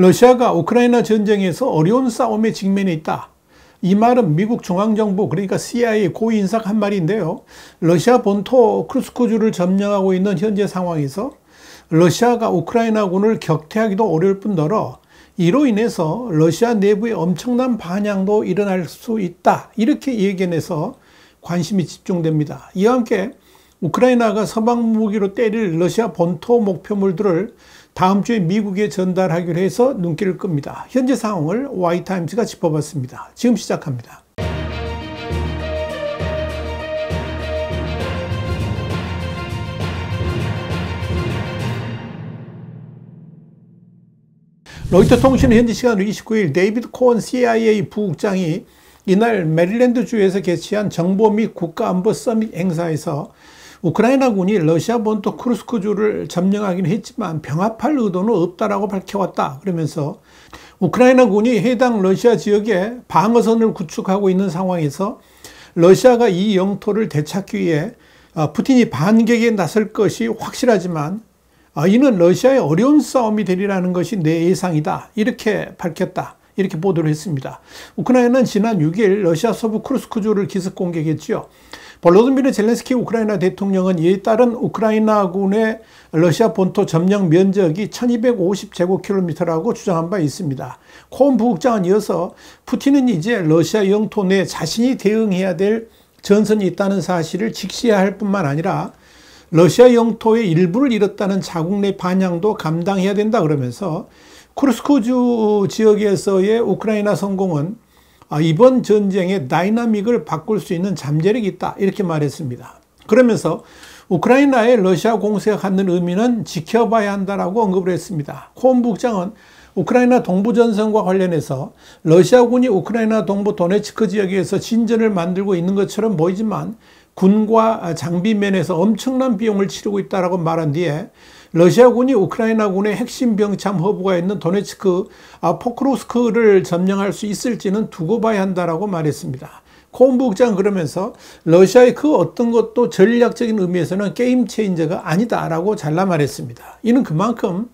러시아가 우크라이나 전쟁에서 어려운 싸움에 직면해 있다. 이 말은 미국 중앙정부, 그러니까 CIA 고위 인사가 한 말인데요. 러시아 본토 크루스크주를 점령하고 있는 현재 상황에서 러시아가 우크라이나군을 격퇴하기도 어려울 뿐더러 이로 인해서 러시아 내부에 엄청난 반향도 일어날 수 있다. 이렇게 예견해서 관심이 집중됩니다. 이와 함께 우크라이나가 서방 무기로 때릴 러시아 본토 목표물들을 다음 주에 미국에 전달하기로 해서 눈길을 끕니다. 현재 상황을 Y타임즈가 짚어봤습니다. 지금 시작합니다. 로이터 통신은 현지 시간으로 29일 데이비드 코언 CIA 부국장이 이날 메릴랜드주에서 개최한 정보 및 국가안보 서밋 행사에서 우크라이나군이 러시아 본토 크루스크주를 점령하긴 했지만 병합할 의도는 없다라고 밝혀왔다. 그러면서 우크라이나군이 해당 러시아 지역에 방어선을 구축하고 있는 상황에서 러시아가 이 영토를 되찾기 위해 푸틴이 반격에 나설 것이 확실하지만 이는 러시아의 어려운 싸움이 되리라는 것이 내 예상이다. 이렇게 밝혔다. 이렇게 보도를 했습니다. 우크라이나는 지난 6일 러시아 서부 크루스크주를 기습 공격했지요. 볼로디미르 젤렌스키 우크라이나 대통령은 이에 따른 우크라이나군의 러시아 본토 점령 면적이 1250제곱킬로미터라고 주장한 바 있습니다. 코언 부국장은 이어서 푸틴은 이제 러시아 영토 내 자신이 대응해야 될 전선이 있다는 사실을 직시해야 할 뿐만 아니라 러시아 영토의 일부를 잃었다는 자국 내 반향도 감당해야 된다 그러면서 크루스크주 지역에서의 우크라이나 성공은 이번 전쟁의 다이나믹을 바꿀 수 있는 잠재력이 있다. 이렇게 말했습니다. 그러면서 우크라이나의 러시아 공세가 갖는 의미는 지켜봐야 한다라고 언급을 했습니다. 코언 부국장은 우크라이나 동부 전선과 관련해서 러시아군이 우크라이나 동부 도네츠크 지역에서 진전을 만들고 있는 것처럼 보이지만 군과 장비 면에서 엄청난 비용을 치르고 있다라고 말한 뒤에 러시아군이 우크라이나군의 핵심 병참 허브가 있는 도네츠크, 포크로스크를 점령할 수 있을지는 두고 봐야 한다라고 말했습니다. 코언 부국장은 그러면서 러시아의 그 어떤 것도 전략적인 의미에서는 게임 체인저가 아니다라고 잘라 말했습니다. 이는 그만큼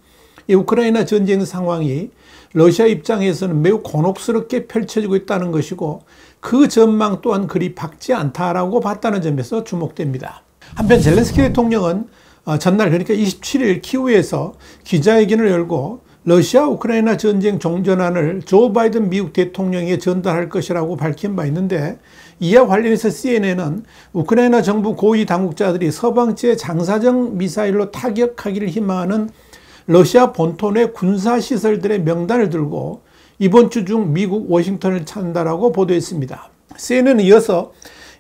이 우크라이나 전쟁 상황이 러시아 입장에서는 매우 곤혹스럽게 펼쳐지고 있다는 것이고 그 전망 또한 그리 밝지 않다라고 봤다는 점에서 주목됩니다. 한편 젤렌스키 대통령은 전날 그러니까 27일 키우에서 기자회견을 열고 러시아 우크라이나 전쟁 종전안을 조 바이든 미국 대통령에게 전달할 것이라고 밝힌 바 있는데 이와 관련해서 CNN은 우크라이나 정부 고위 당국자들이 서방제 장사정 미사일로 타격하기를 희망하는 러시아 본토 내 군사시설들의 명단을 들고 이번 주 중 미국 워싱턴을 찾는다라고 보도했습니다. CNN은 이어서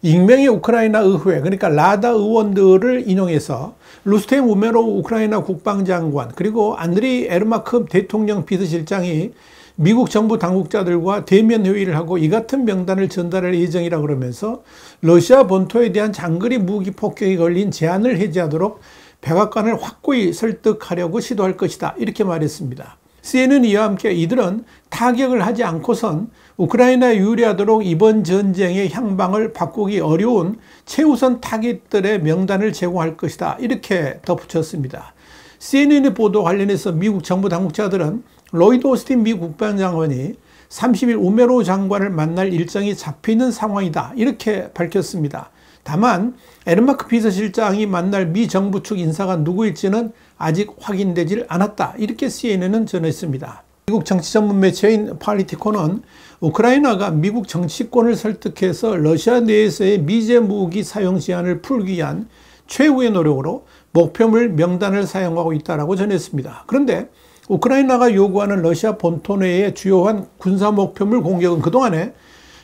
익명의 우크라이나 의회, 그러니까 라다 의원들을 인용해서 루스템 우메로브 우크라이나 국방장관 그리고 안드리 에르마크 대통령 비서실장이 미국 정부 당국자들과 대면 회의를 하고 이 같은 명단을 전달할 예정이라 그러면서 러시아 본토에 대한 장거리 무기 폭격이 걸린 제한을 해제하도록 백악관을 확고히 설득하려고 시도할 것이다. 이렇게 말했습니다. CNN은 이와 함께 이들은 타격을 하지 않고선 우크라이나에 유리하도록 이번 전쟁의 향방을 바꾸기 어려운 최우선 타깃들의 명단을 제공할 것이다. 이렇게 덧붙였습니다. CNN의 보도 관련해서 미국 정부 당국자들은 로이드 오스틴 미국 국방장관이 30일 우메로우 장관을 만날 일정이 잡혀있는 상황이다. 이렇게 밝혔습니다. 다만 에르마크 비서실장이 만날 미 정부 측 인사가 누구일지는 아직 확인되질 않았다. 이렇게 CNN은 전했습니다. 미국 정치 전문 매체인 팔리티코는 우크라이나가 미국 정치권을 설득해서 러시아 내에서의 미제 무기 사용 제한을 풀기 위한 최후의 노력으로 목표물 명단을 사용하고 있다고 전했습니다. 그런데 우크라이나가 요구하는 러시아 본토 내의 주요한 군사 목표물 공격은 그동안에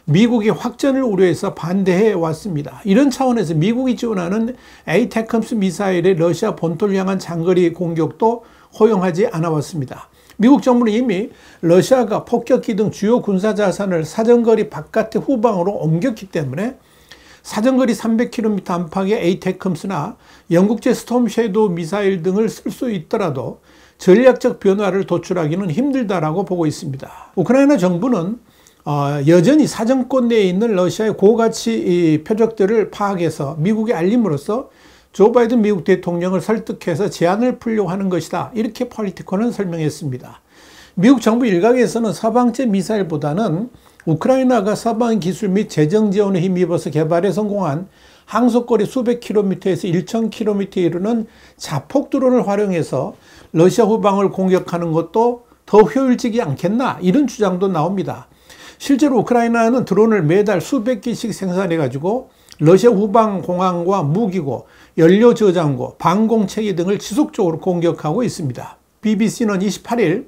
미국이 확전을 우려해서 반대해 왔습니다. 이런 차원에서 미국이 지원하는 에이테컴스 미사일의 러시아 본토를 향한 장거리 공격도 허용하지 않아 왔습니다. 미국 정부는 이미 러시아가 폭격기 등 주요 군사 자산을 사정거리 바깥의 후방으로 옮겼기 때문에 사정거리 300km 안팎의 에이테컴스나 영국제 스톰 섀도우 미사일 등을 쓸 수 있더라도 전략적 변화를 도출하기는 힘들다라고 보고 있습니다. 우크라이나 정부는 여전히 사정권 내에 있는 러시아의 고가치 표적들을 파악해서 미국에 알림으로써 조 바이든 미국 대통령을 설득해서 제안을 풀려고 하는 것이다. 이렇게 폴리티코는 설명했습니다. 미국 정부 일각에서는 서방제 미사일보다는 우크라이나가 서방 기술 및 재정 지원에 힘입어서 개발에 성공한 항속거리 수백 킬로미터에서 1000킬로미터에 이르는 자폭 드론을 활용해서 러시아 후방을 공격하는 것도 더 효율적이지 않겠나, 이런 주장도 나옵니다. 실제로 우크라이나는 드론을 매달 수백 기씩 생산해 가지고 러시아 후방 공항과 무기고, 연료 저장고, 방공체계 등을 지속적으로 공격하고 있습니다. BBC는 28일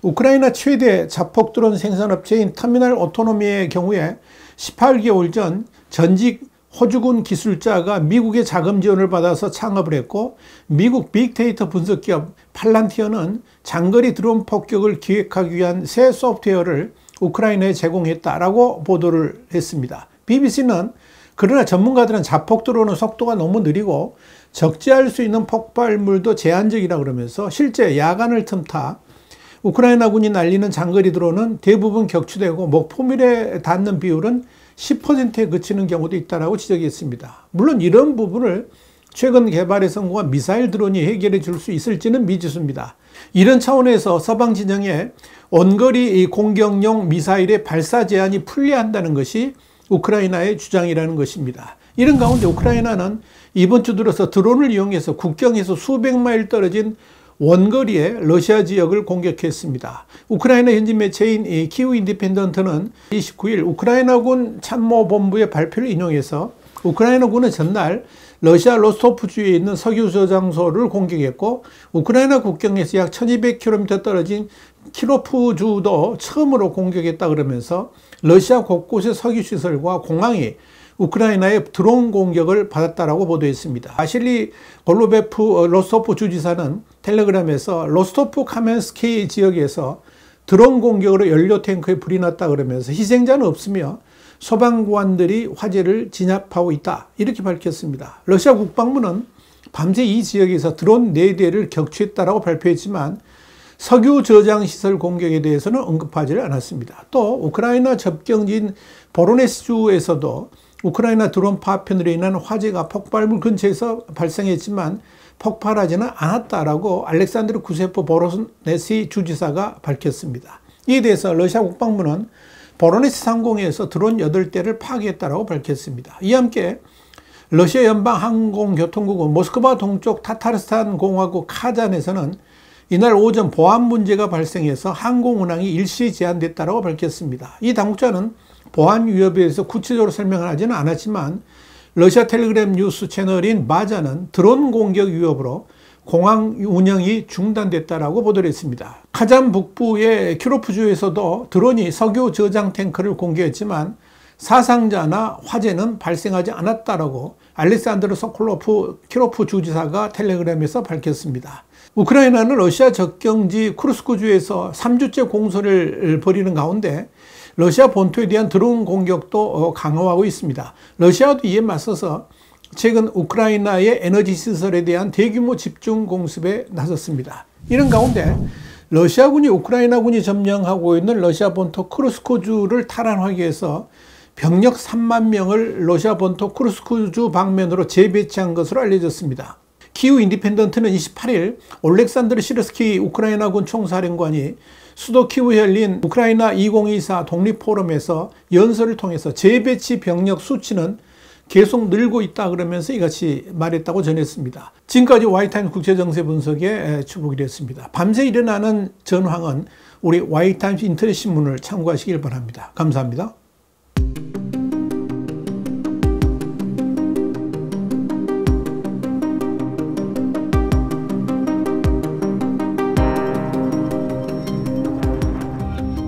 우크라이나 최대 자폭 드론 생산업체인 터미널 오토노미의 경우에 18개월 전 전직 호주군 기술자가 미국의 자금 지원을 받아서 창업을 했고, 미국 빅데이터 분석기업 팔란티어는 장거리 드론 폭격을 기획하기 위한 새 소프트웨어를 우크라이나에 제공했다라고 보도를 했습니다. BBC는 그러나 전문가들은 자폭 드론은 속도가 너무 느리고 적재할 수 있는 폭발물도 제한적이라 그러면서 실제 야간을 틈타 우크라이나군이 날리는 장거리 드론은 대부분 격추되고 목표물에 닿는 비율은 10%에 그치는 경우도 있다고 지적했습니다. 물론 이런 부분을 최근 개발에 성공한 미사일 드론이 해결해 줄 수 있을지는 미지수입니다. 이런 차원에서 서방 진영의 원거리 공격용 미사일의 발사 제한이 풀려한다는 것이 우크라이나의 주장이라는 것입니다. 이런 가운데 우크라이나는 이번 주 들어서 드론을 이용해서 국경에서 수백 마일 떨어진 원거리의 러시아 지역을 공격했습니다. 우크라이나 현지 매체인 키우 인디펜던트는 29일 우크라이나군 참모본부의 발표를 인용해서 우크라이나군은 전날 러시아 로스토프주에 있는 석유 저장소를 공격했고, 우크라이나 국경에서 약 1200km 떨어진 키로프주도 처음으로 공격했다 그러면서 러시아 곳곳의 석유시설과 공항이 우크라이나의 드론 공격을 받았다라고 보도했습니다. 바실리 골로베프 로스토프 주지사는 텔레그램에서 로스토프 카멘스키 지역에서 드론 공격으로 연료 탱크에 불이 났다 그러면서 희생자는 없으며 소방관들이 화재를 진압하고 있다, 이렇게 밝혔습니다. 러시아 국방부는 밤새 이 지역에서 드론 4대를 격추했다라고 발표했지만 석유 저장 시설 공격에 대해서는 언급하지 않았습니다. 또 우크라이나 접경지인 보로네스주에서도 우크라이나 드론 파편으로 인한 화재가 폭발물 근처에서 발생했지만 폭발하지는 않았다라고 알렉산드르 구세프 보로네시 주지사가 밝혔습니다. 이에 대해서 러시아 국방부는 보로네시 상공에서 드론 8대를 파괴했다라고 밝혔습니다. 이와 함께 러시아 연방 항공교통국은 모스크바 동쪽 타타르스탄 공화국 카잔에서는 이날 오전 보안 문제가 발생해서 항공 운항이 일시 제한됐다고 밝혔습니다. 이 당국자는 보안 위협에 대해서 구체적으로 설명을 하지는 않았지만 러시아 텔레그램 뉴스 채널인 마자는 드론 공격 위협으로 공항 운영이 중단됐다라고 보도를 했습니다. 카잔 북부의 키로프주에서도 드론이 석유 저장 탱크를 공격했지만 사상자나 화재는 발생하지 않았다라고 알렉산드르 소콜로프 키로프 주지사가 텔레그램에서 밝혔습니다. 우크라이나는 러시아 접경지 쿠르스크주에서 3주째 공세를 벌이는 가운데 러시아 본토에 대한 드론 공격도 강화하고 있습니다. 러시아도 이에 맞서서 최근 우크라이나의 에너지 시설에 대한 대규모 집중 공습에 나섰습니다. 이런 가운데 러시아군이 우크라이나군이 점령하고 있는 러시아 본토 쿠르스크주를 탈환하기 위해서 병력 3만 명을 러시아 본토 쿠르스크주 방면으로 재배치한 것으로 알려졌습니다. 키우 인디펜던트는 28일 올렉산드르 시르스키 우크라이나군 총사령관이 수도 키우에 열린 우크라이나 2024 독립포럼에서 연설을 통해서 재배치 병력 수치는 계속 늘고 있다 그러면서 이같이 말했다고 전했습니다. 지금까지 와이타임스 국제정세 분석의 추복이었습니다. 밤새 일어나는 전황은 우리 와이타임스 인터넷 신문을 참고하시길 바랍니다. 감사합니다.